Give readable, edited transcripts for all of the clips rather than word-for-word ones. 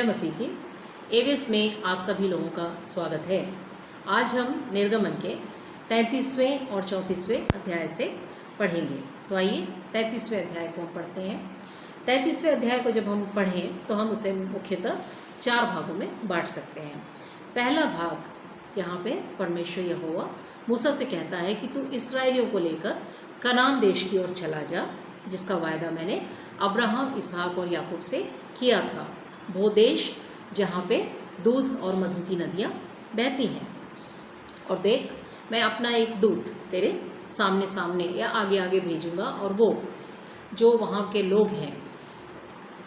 जय मसीह की। एवेस में आप सभी लोगों का स्वागत है। आज हम निर्गमन के 33वें और 34वें अध्याय से पढ़ेंगे। तो आइए 33वें अध्याय को हम पढ़ते हैं। 33वें अध्याय को जब हम पढ़ें तो हम उसे मुख्यतः 4 भागों में बांट सकते हैं। पहला भाग यहाँ पे परमेश्वर यहोवा मूसा से कहता है कि तू इसराइलियों को लेकर कनान देश की ओर चला जा, जिसका वायदा मैंने अब्राहम, इसहाक और याकूब से किया था, वो देश जहाँ पे दूध और मधु की नदियाँ बहती हैं। और देख, मैं अपना एक दूत तेरे सामने सामने या आगे आगे भेजूँगा, और वो जो वहाँ के लोग हैं,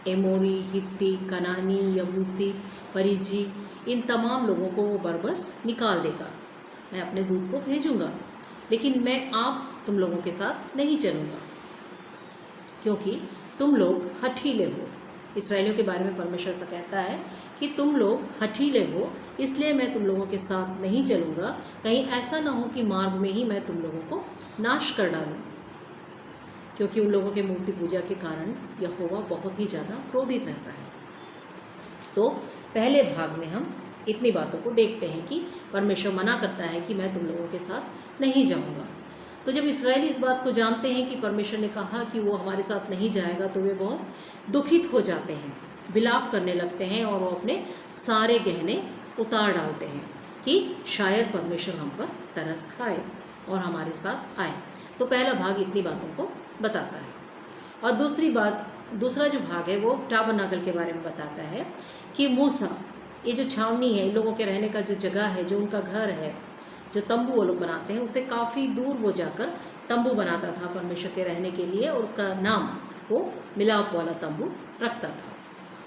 एमोरी, हित्ती, कनानी, यबूसी, परिजी, इन तमाम लोगों को वो बरबस निकाल देगा। मैं अपने दूत को भेजूँगा, लेकिन मैं तुम लोगों के साथ नहीं चलूँगा, क्योंकि तुम लोग हठीले हो। इसराइलियों के बारे में परमेश्वर ऐसा कहता है कि तुम लोग हठीले हो, इसलिए मैं तुम लोगों के साथ नहीं चलूँगा। कहीं ऐसा ना हो कि मार्ग में ही मैं तुम लोगों को नाश कर डालूँ, क्योंकि उन लोगों के मूर्ति पूजा के कारण यहोवा बहुत ही ज़्यादा क्रोधित रहता है। तो पहले भाग में हम इतनी बातों को देखते हैं कि परमेश्वर मना करता है कि मैं तुम लोगों के साथ नहीं जाऊँगा। तो जब इसराइली इस बात को जानते हैं कि परमेश्वर ने कहा कि वो हमारे साथ नहीं जाएगा, तो वे बहुत दुखित हो जाते हैं, विलाप करने लगते हैं, और वो अपने सारे गहने उतार डालते हैं कि शायद परमेश्वर हम पर तरस खाए और हमारे साथ आए। तो पहला भाग इतनी बातों को बताता है। और दूसरा जो भाग है वो टाबरनाकल के बारे में बताता है कि मूसा, ये जो छावनी है, इन लोगों के रहने का जो जगह है, जो उनका घर है, जो तंबू वो लोग बनाते हैं, उसे काफ़ी दूर वो जाकर तंबू बनाता था परमेश्वर के रहने के लिए, और उसका नाम वो मिलाप वाला तंबू रखता था।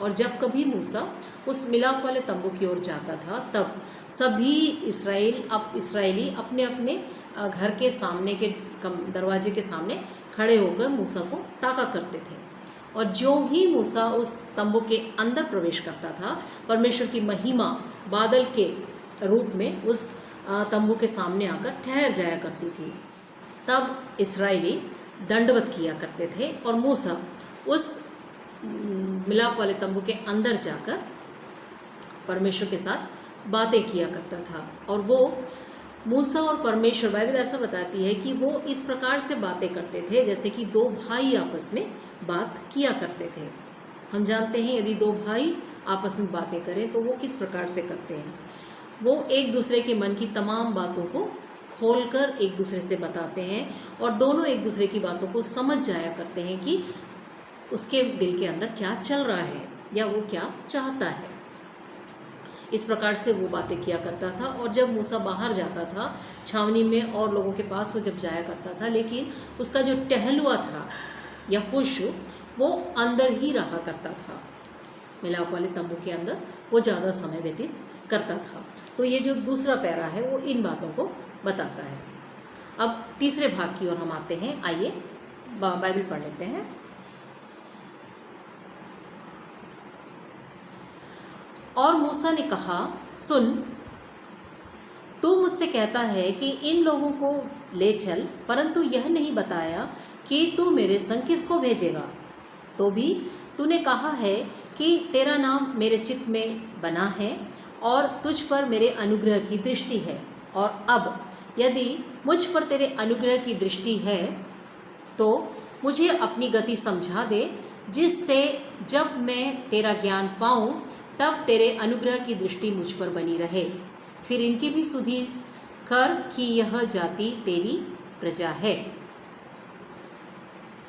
और जब कभी मूसा उस मिलाप वाले तंबू की ओर जाता था, तब सभी इसराइली अपने अपने घर के सामने के दरवाजे के सामने खड़े होकर मूसा को ताका करते थे। और जो ही मूसा उस तंबू के अंदर प्रवेश करता था, परमेश्वर की महिमा बादल के रूप में उस तंबू के सामने आकर ठहर जाया करती थी। तब इसराइली दंडवत किया करते थे, और मूसा उस मिलाप वाले तंबू के अंदर जाकर परमेश्वर के साथ बातें किया करता था। और वो मूसा और परमेश्वर, बाइबल ऐसा बताती है कि वो इस प्रकार से बातें करते थे जैसे कि 2 भाई आपस में बात किया करते थे। हम जानते हैं यदि 2 भाई आपस में बातें करें तो वो किस प्रकार से करते हैं। वो एक दूसरे के मन की तमाम बातों को खोलकर एक दूसरे से बताते हैं, और दोनों एक दूसरे की बातों को समझ जाया करते हैं कि उसके दिल के अंदर क्या चल रहा है या वो क्या चाहता है। इस प्रकार से वो बातें किया करता था। और जब मूसा बाहर जाता था छावनी में और लोगों के पास वो जब जाया करता था, लेकिन उसका जो टहलुआ था या खुशू, वो अंदर ही रहा करता था, मिलाप वाले तंबू के अंदर वो ज़्यादा समय व्यतीत करता था। तो ये जो दूसरा पैरा है वो इन बातों को बताता है। अब तीसरे भाग की ओर हम आते हैं। आइए बाइबल पढ़ लेते हैं। और मूसा ने कहा, सुन, तू मुझसे कहता है कि इन लोगों को ले चल, परंतु यह नहीं बताया कि तू मेरे संग किसको भेजेगा। तो भी तूने कहा है कि तेरा नाम मेरे चित्त में बना है और तुझ पर मेरे अनुग्रह की दृष्टि है। और अब यदि मुझ पर तेरे अनुग्रह की दृष्टि है तो मुझे अपनी गति समझा दे, जिससे जब मैं तेरा ज्ञान पाऊँ तब तेरे अनुग्रह की दृष्टि मुझ पर बनी रहे। फिर इनकी भी सुधि कर कि यह जाति तेरी प्रजा है।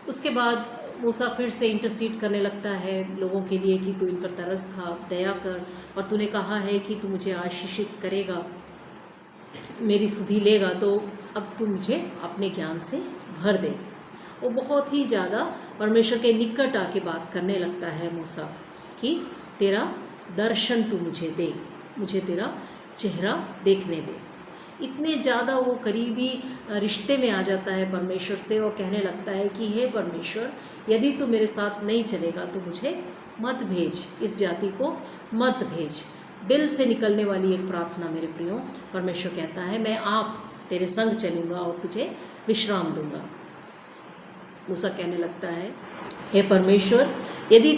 उसके बाद मूसा फिर से इंटरसीड करने लगता है लोगों के लिए कि तू इन पर तरस खा, दया कर, और तूने कहा है कि तू मुझे आशीषित करेगा, मेरी सुधि लेगा, तो अब तू मुझे अपने ज्ञान से भर दे। वो बहुत ही ज़्यादा परमेश्वर के निकट आके बात करने लगता है मूसा कि तेरा दर्शन तू मुझे दे, मुझे तेरा चेहरा देखने दे। इतने ज़्यादा वो करीबी रिश्ते में आ जाता है परमेश्वर से, और कहने लगता है कि हे परमेश्वर, यदि तू मेरे साथ नहीं चलेगा तो मुझे मत भेज, इस जाति को मत भेज। दिल से निकलने वाली एक प्रार्थना मेरे प्रियो। परमेश्वर कहता है मैं तेरे संग चलूँगा और तुझे विश्राम दूंगा। मूसा कहने लगता है हे परमेश्वर, यदि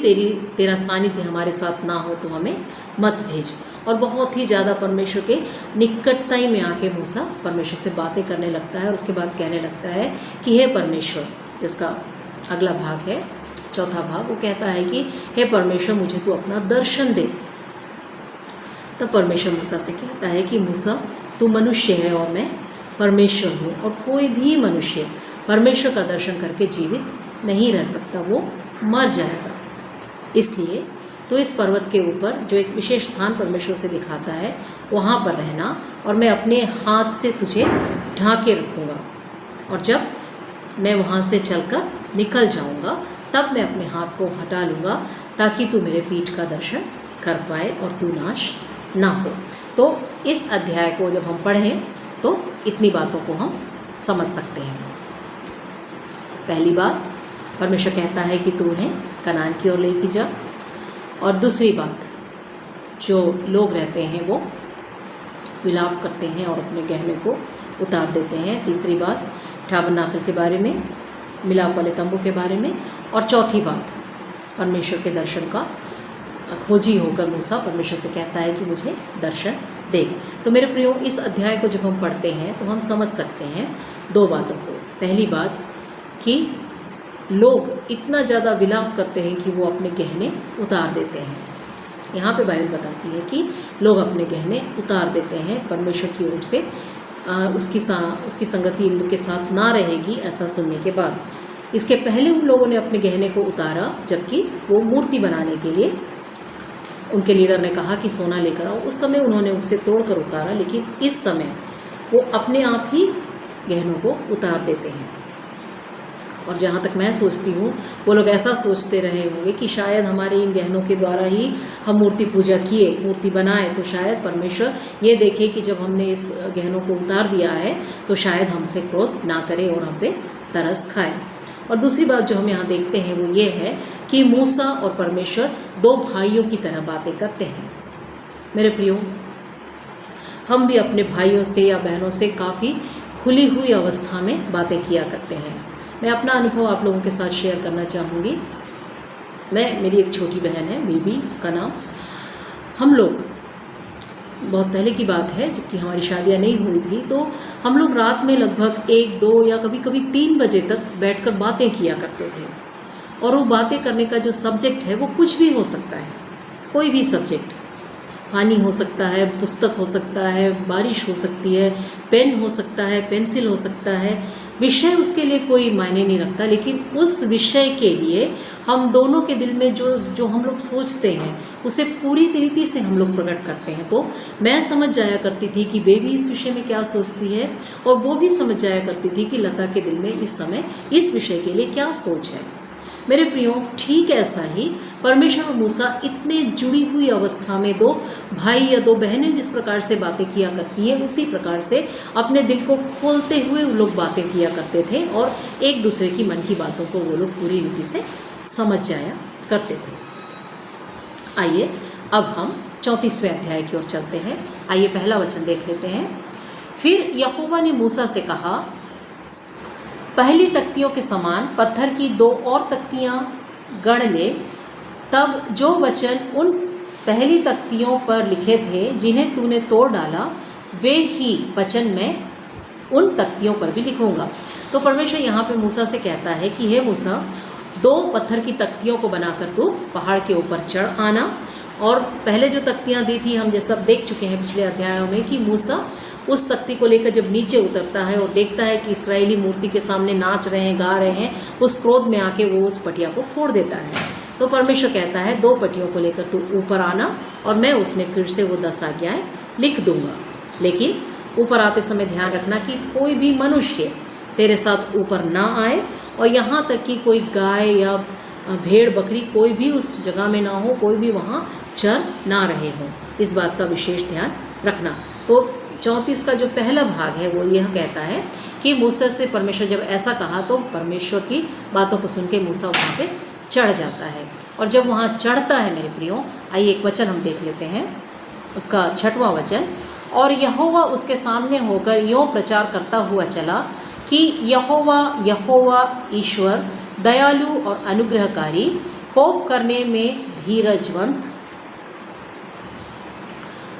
तेरा सानिध्य हमारे साथ ना हो तो हमें मत भेज। और बहुत ही ज़्यादा परमेश्वर के निकटता में आके मूसा परमेश्वर से बातें करने लगता है और उसके बाद कहने लगता है कि हे परमेश्वर, जिसका अगला भाग है, चौथा भाग, वो कहता है कि हे परमेश्वर, मुझे तू अपना दर्शन दे। तब परमेश्वर मूसा से कहता है कि मूसा, तू मनुष्य है और मैं परमेश्वर हूँ, और कोई भी मनुष्य परमेश्वर का दर्शन करके जीवित नहीं रह सकता, वो मर जाएगा। इसलिए तो इस पर्वत के ऊपर जो एक विशेष स्थान परमेश्वर से दिखाता है, वहाँ पर रहना, और मैं अपने हाथ से तुझे ढांके रखूँगा, और जब मैं वहाँ से चलकर निकल जाऊँगा तब मैं अपने हाथ को हटा लूँगा, ताकि तू मेरे पीठ का दर्शन कर पाए और तू नाश ना हो। तो इस अध्याय को जब हम पढ़ें तो इतनी बातों को हम समझ सकते हैं। पहली बात, परमेश्वर कहता है कि तू उन्हें कनान की ओर लेके जा। और दूसरी बात, जो लोग रहते हैं वो विलाप करते हैं और अपने गहने को उतार देते हैं। तीसरी बात, ठाबरनाकल के बारे में, मिलाप वाले तंबू के बारे में। और चौथी बात, परमेश्वर के दर्शन का खोजी होकर मूसा परमेश्वर से कहता है कि मुझे दर्शन दे। तो मेरे प्रियो, इस अध्याय को जब हम पढ़ते हैं तो हम समझ सकते हैं दो बातों को। पहली बात कि लोग इतना ज़्यादा विलाप करते हैं कि वो अपने गहने उतार देते हैं। यहाँ पे बाइबल बताती है कि लोग अपने गहने उतार देते हैं परमेश्वर की ओर से, उसकी संगति उनके साथ ना रहेगी ऐसा सुनने के बाद। इसके पहले उन लोगों ने अपने गहने को उतारा, जबकि वो मूर्ति बनाने के लिए उनके लीडर ने कहा कि सोना लेकर आओ। उस समय उन्होंने उसे तोड़कर उतारा, लेकिन इस समय वो अपने आप ही गहनों को उतार देते हैं। और जहाँ तक मैं सोचती हूँ, वो लोग ऐसा सोचते रहे होंगे कि शायद हमारे इन गहनों के द्वारा ही हम मूर्ति पूजा किए, मूर्ति बनाए, तो शायद परमेश्वर ये देखे कि जब हमने इस गहनों को उतार दिया है तो शायद हमसे क्रोध ना करे और हम पे तरस खाए। और दूसरी बात जो हम यहाँ देखते हैं वो ये है कि मूसा और परमेश्वर दो भाइयों की तरह बातें करते हैं। मेरे प्रियो, हम भी अपने भाइयों से या बहनों से काफ़ी खुली हुई अवस्था में बातें किया करते हैं। मैं अपना अनुभव आप लोगों के साथ शेयर करना चाहूँगी। मेरी एक छोटी बहन है, बेबी उसका नाम। हम लोग, बहुत पहले की बात है जबकि हमारी शादियाँ नहीं हुई थी, तो हम लोग रात में लगभग 1, 2 या कभी कभी 3 बजे तक बैठकर बातें किया करते थे। और वो बातें करने का जो सब्जेक्ट है वो कुछ भी हो सकता है, कोई भी सब्जेक्ट। पानी हो सकता है, पुस्तक हो सकता है, बारिश हो सकती है, पेन हो सकता है, पेंसिल हो सकता है। विषय उसके लिए कोई मायने नहीं रखता, लेकिन उस विषय के लिए हम दोनों के दिल में जो हम लोग सोचते हैं उसे पूरी तरीके से हम लोग प्रकट करते हैं। तो मैं समझ जाया करती थी कि बेबी इस विषय में क्या सोचती है, और वो भी समझ जाया करती थी कि लता के दिल में इस समय इस विषय के लिए क्या सोच है। मेरे प्रियो, ठीक ऐसा ही परमेश्वर और मूसा इतने जुड़ी हुई अवस्था में दो भाई या दो बहनें जिस प्रकार से बातें किया करती हैं, उसी प्रकार से अपने दिल को खोलते हुए वो लोग बातें किया करते थे और एक दूसरे की मन की बातों को वो लोग पूरी रीति से समझ जाया करते थे। आइए अब हम 34वें अध्याय की ओर चलते हैं। आइए पहला वचन देख लेते हैं। फिर यहोवा ने मूसा से कहा, पहली तख्तियों के समान पत्थर की 2 और तख्तियाँ गढ़ ले। तब जो वचन उन पहली तख्तियों पर लिखे थे जिन्हें तूने तोड़ डाला, वे ही वचन मैं उन तख्तियों पर भी लिखूँगा। तो परमेश्वर यहाँ पे मूसा से कहता है कि हे मूसा, 2 पत्थर की तख्तियों को बनाकर तू पहाड़ के ऊपर चढ़ आना। और पहले जो तख्तियाँ दी थी हम जैसा देख चुके हैं पिछले अध्यायों में कि मूसा उस तख्ती को लेकर जब नीचे उतरता है और देखता है कि इस्राएली मूर्ति के सामने नाच रहे हैं, गा रहे हैं, उस क्रोध में आके वो उस पटिया को फोड़ देता है। तो परमेश्वर कहता है 2 पटियों को लेकर तू ऊपर आना और मैं उसमें फिर से वो 10 आज्ञाएँ लिख दूँगा। लेकिन ऊपर आते समय ध्यान रखना कि कोई भी मनुष्य तेरे साथ ऊपर ना आए, और यहाँ तक कि कोई गाय या भेड़ बकरी कोई भी उस जगह में ना हो, कोई भी वहाँ चर ना रहे हो। इस बात का विशेष ध्यान रखना। तो 34 का जो पहला भाग है वो यह कहता है कि मूसा से परमेश्वर जब ऐसा कहा तो परमेश्वर की बातों को सुन के मूसा वहाँ पे चढ़ जाता है। और जब वहाँ चढ़ता है मेरे प्रियो, आइए एक वचन हम देख लेते हैं, उसका 6वां वचन। और यहोवा उसके सामने होकर यूँ प्रचार करता हुआ चला कि यहोवा यहोवा ईश्वर दयालु और अनुग्रहकारी, कोप करने में धीरजवंत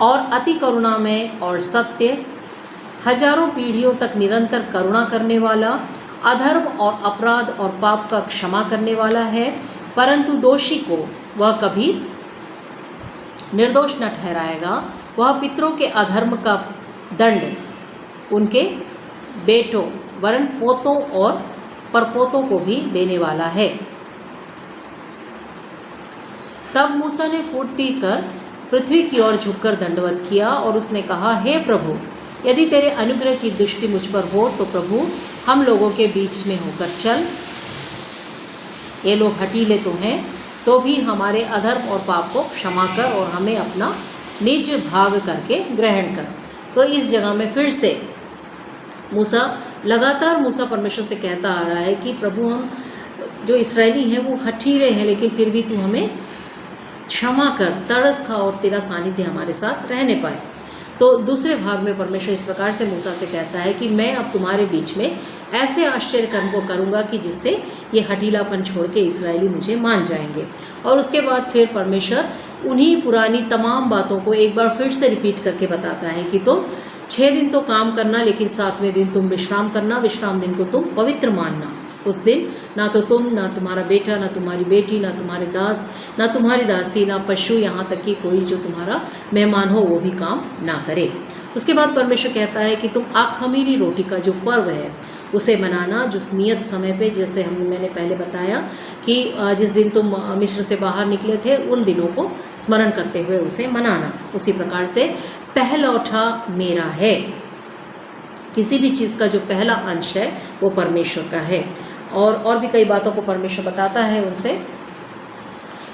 और अति करुणामय और सत्य, हजारों पीढ़ियों तक निरंतर करुणा करने वाला, अधर्म और अपराध और पाप का क्षमा करने वाला है, परंतु दोषी को वह कभी निर्दोष न ठहराएगा। वह पितरों के अधर्म का दंड उनके बेटों वरन पोतों और परपोतों को भी देने वाला है। तब मूसा ने फुर्ती कर पृथ्वी की ओर झुककर दंडवत किया और उसने कहा, हे प्रभु, यदि तेरे अनुग्रह की दृष्टि मुझ पर हो तो प्रभु हम लोगों के बीच में होकर चल। ये लोग हठीले तो हैं, तो भी हमारे अधर्म और पाप को क्षमा कर और हमें अपना निज भाग करके ग्रहण कर। तो इस जगह में फिर से मूसा परमेश्वर से कहता आ रहा है कि प्रभु हम जो इस्राएली हैं वो हठीले हैं, लेकिन फिर भी तू हमें क्षमा कर, तरस खा और तेरा सानिध्य हमारे साथ रहने पाए। तो दूसरे भाग में परमेश्वर इस प्रकार से मूसा से कहता है कि मैं अब तुम्हारे बीच में ऐसे आश्चर्य कर्म को करूँगा कि जिससे ये हठीलापन छोड़ के इस्राएली मुझे मान जाएंगे। और उसके बाद फिर परमेश्वर उन्हीं पुरानी तमाम बातों को एक बार फिर से रिपीट करके बताता है कि तुम 6 दिन तो काम करना, लेकिन 7वें दिन तुम विश्राम करना, विश्राम दिन को तुम पवित्र मानना। उस दिन ना तो तुम, ना तुम्हारा बेटा, ना तुम्हारी बेटी, ना तुम्हारे दास, ना तुम्हारी दासी, ना पशु, यहाँ तक कि कोई जो तुम्हारा मेहमान हो वो भी काम ना करे। उसके बाद परमेश्वर कहता है कि तुम अख़मीरी रोटी का जो पर्व है उसे मनाना, जिस नियत समय पे, जैसे मैंने पहले बताया कि जिस दिन तुम मिस्र से बाहर निकले थे उन दिनों को स्मरण करते हुए उसे मनाना। उसी प्रकार से पहलौठा मेरा है। किसी भी चीज़ का जो पहला अंश है वो परमेश्वर का है। और भी कई बातों को परमेश्वर बताता है उनसे।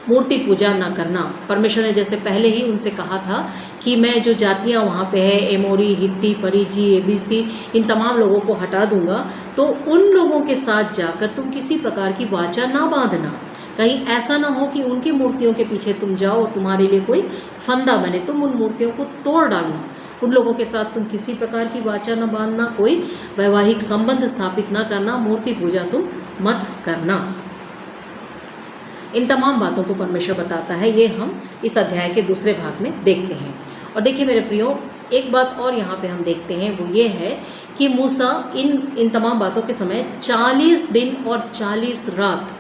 मूर्ति पूजा ना करना। परमेश्वर ने जैसे पहले ही उनसे कहा था कि मैं जो जातियाँ वहाँ पे है, एमोरी, हित्ती, परिजी, एबीसी, इन तमाम लोगों को हटा दूंगा, तो उन लोगों के साथ जाकर तुम किसी प्रकार की वाचा ना बांधना। कहीं ऐसा ना हो कि उनकी मूर्तियों के पीछे तुम जाओ और तुम्हारे लिए कोई फंदा बने, तुम उन मूर्तियों को तोड़ डालना। उन लोगों के साथ तुम किसी प्रकार की वाचा न बांधना, कोई वैवाहिक संबंध स्थापित ना करना, मूर्ति पूजा तुम मत करना। इन तमाम बातों को परमेश्वर बताता है। ये हम इस अध्याय के दूसरे भाग में देखते हैं। और देखिए मेरे प्रियो, एक बात और यहाँ पे हम देखते हैं, वो ये है कि मूसा इन तमाम बातों के समय 40 दिन और 40 रात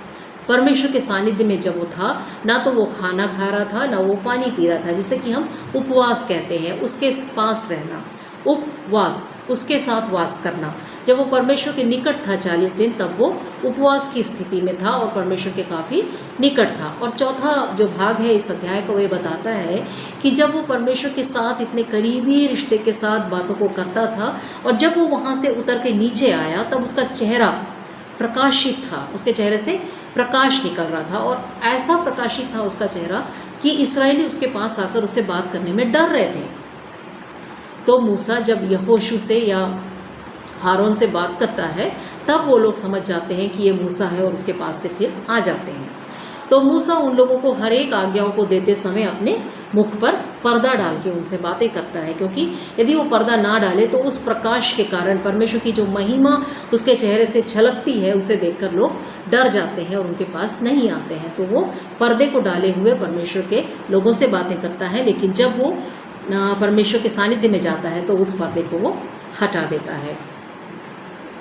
परमेश्वर के सानिध्य में जब वो था, ना तो वो खाना खा रहा था, ना वो पानी पी रहा था, जिसे कि हम उपवास कहते हैं। उसके पास रहना, उपवास, उसके साथ वास करना। जब वो परमेश्वर के निकट था 40 दिन, तब वो उपवास की स्थिति में था और परमेश्वर के काफ़ी निकट था। और चौथा जो भाग है इस अध्याय को, ये बताता है कि जब वो परमेश्वर के साथ इतने करीबी रिश्ते के साथ बातों को करता था और जब वो वहाँ से उतर के नीचे आया, तब उसका चेहरा प्रकाशित था, उसके चेहरे से प्रकाश निकल रहा था। और ऐसा प्रकाशित था उसका चेहरा कि इस्राएली उसके पास आकर उससे बात करने में डर रहे थे। तो मूसा जब यहोशू से या हारून से बात करता है, तब वो लोग समझ जाते हैं कि ये मूसा है और उसके पास से फिर आ जाते हैं। तो मूसा उन लोगों को हर एक आज्ञाओं को देते समय अपने मुख पर पर्दा डाल के उनसे बातें करता है, क्योंकि यदि वो पर्दा ना डाले तो उस प्रकाश के कारण परमेश्वर की जो महिमा उसके चेहरे से छलकती है, उसे देखकर लोग डर जाते हैं और उनके पास नहीं आते हैं। तो वो पर्दे को डाले हुए परमेश्वर के लोगों से बातें करता है, लेकिन जब वो परमेश्वर के सानिध्य में जाता है तो उस पर्दे को वो हटा देता है।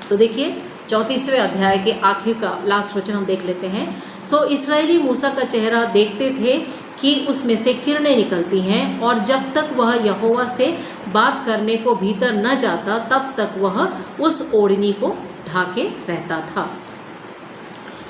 तो देखिए 34वें अध्याय के आखिर का लास्ट वचन हम देख लेते हैं। सो इस्राएली मूसा का चेहरा देखते थे कि उसमें से किरणें निकलती हैं, और जब तक वह यहोवा से बात करने को भीतर न जाता, तब तक वह उस ओढ़नी को ढाके रहता था।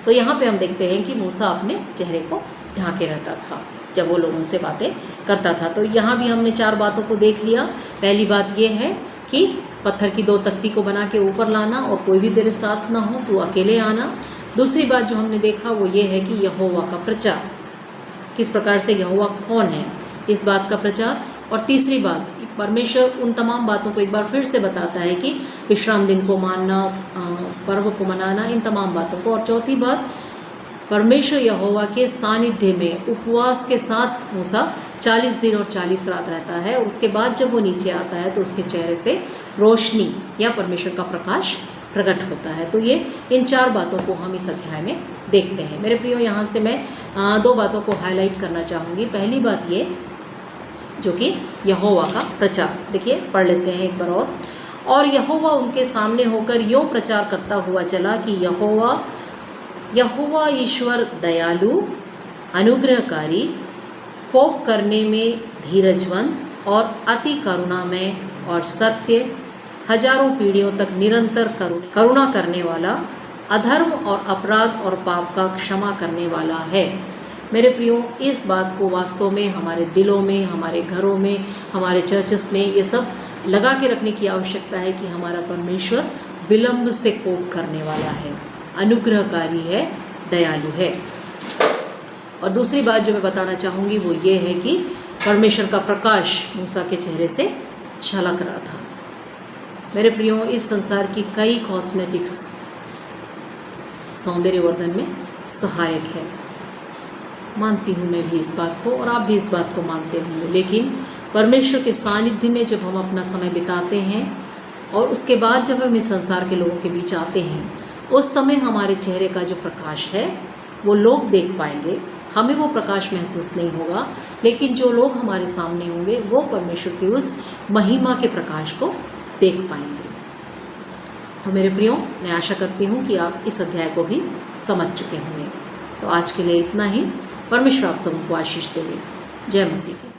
तो यहाँ पे हम देखते हैं कि मूसा अपने चेहरे को ढाके रहता था जब वो लोगों से बातें करता था। तो यहाँ भी हमने 4 बातों को देख लिया। पहली बात ये है कि पत्थर की 2 तख्ती को बना के ऊपर लाना और कोई भी तेरे साथ ना हो, तू अकेले आना। दूसरी बात जो हमने देखा वो ये है कि यहोवा का प्रचार, किस प्रकार से यहोवा कौन है, इस बात का प्रचार। और तीसरी बात, परमेश्वर उन तमाम बातों को एक बार फिर से बताता है कि विश्राम दिन को मानना, पर्व को मनाना, इन तमाम बातों को। और चौथी बात, परमेश्वर यहोवा के सानिध्य में उपवास के साथ मूसा 40 दिन और 40 रात रहता है। उसके बाद जब वो नीचे आता है तो उसके चेहरे से रोशनी या परमेश्वर का प्रकाश प्रकट होता है। तो ये इन 4 बातों को हम इस अध्याय में देखते हैं। मेरे प्रियो, यहाँ से मैं 2 बातों को हाईलाइट करना चाहूँगी। पहली बात ये जो कि यहोवा का प्रचार, देखिए पढ़ लेते हैं एक बार और यहोवा उनके सामने होकर यूँ प्रचार करता हुआ चला कि यहोवा ईश्वर दयालु, अनुग्रहकारी, कोप करने में धीरजवंत और अति करुणामय और सत्य, हजारों पीढ़ियों तक निरंतर करुणा करने वाला, अधर्म और अपराध और पाप का क्षमा करने वाला है। मेरे प्रियो, इस बात को वास्तव में हमारे दिलों में, हमारे घरों में, हमारे चर्चेस में ये सब लगा के रखने की आवश्यकता है कि हमारा परमेश्वर विलंब से कोप करने वाला है, अनुग्रहकारी है, दयालु है। और दूसरी बात जो मैं बताना चाहूँगी वो ये है कि परमेश्वर का प्रकाश मूसा के चेहरे से झलक रहा था। मेरे प्रियो, इस संसार की कई कॉस्मेटिक्स सौंदर्यवर्धन में सहायक है, मानती हूँ मैं भी इस बात को और आप भी इस बात को मानते होंगे। लेकिन परमेश्वर के सानिध्य में जब हम अपना समय बिताते हैं और उसके बाद जब हम इस संसार के लोगों के बीच आते हैं, उस समय हमारे चेहरे का जो प्रकाश है वो लोग देख पाएंगे। हमें वो प्रकाश महसूस नहीं होगा, लेकिन जो लोग हमारे सामने होंगे वो परमेश्वर की उस महिमा के प्रकाश को देख पाएंगे। तो मेरे प्रियो, मैं आशा करती हूँ कि आप इस अध्याय को भी समझ चुके होंगे। तो आज के लिए इतना ही। परमेश्वर आप सबको आशीष देवे। जय मसीह की।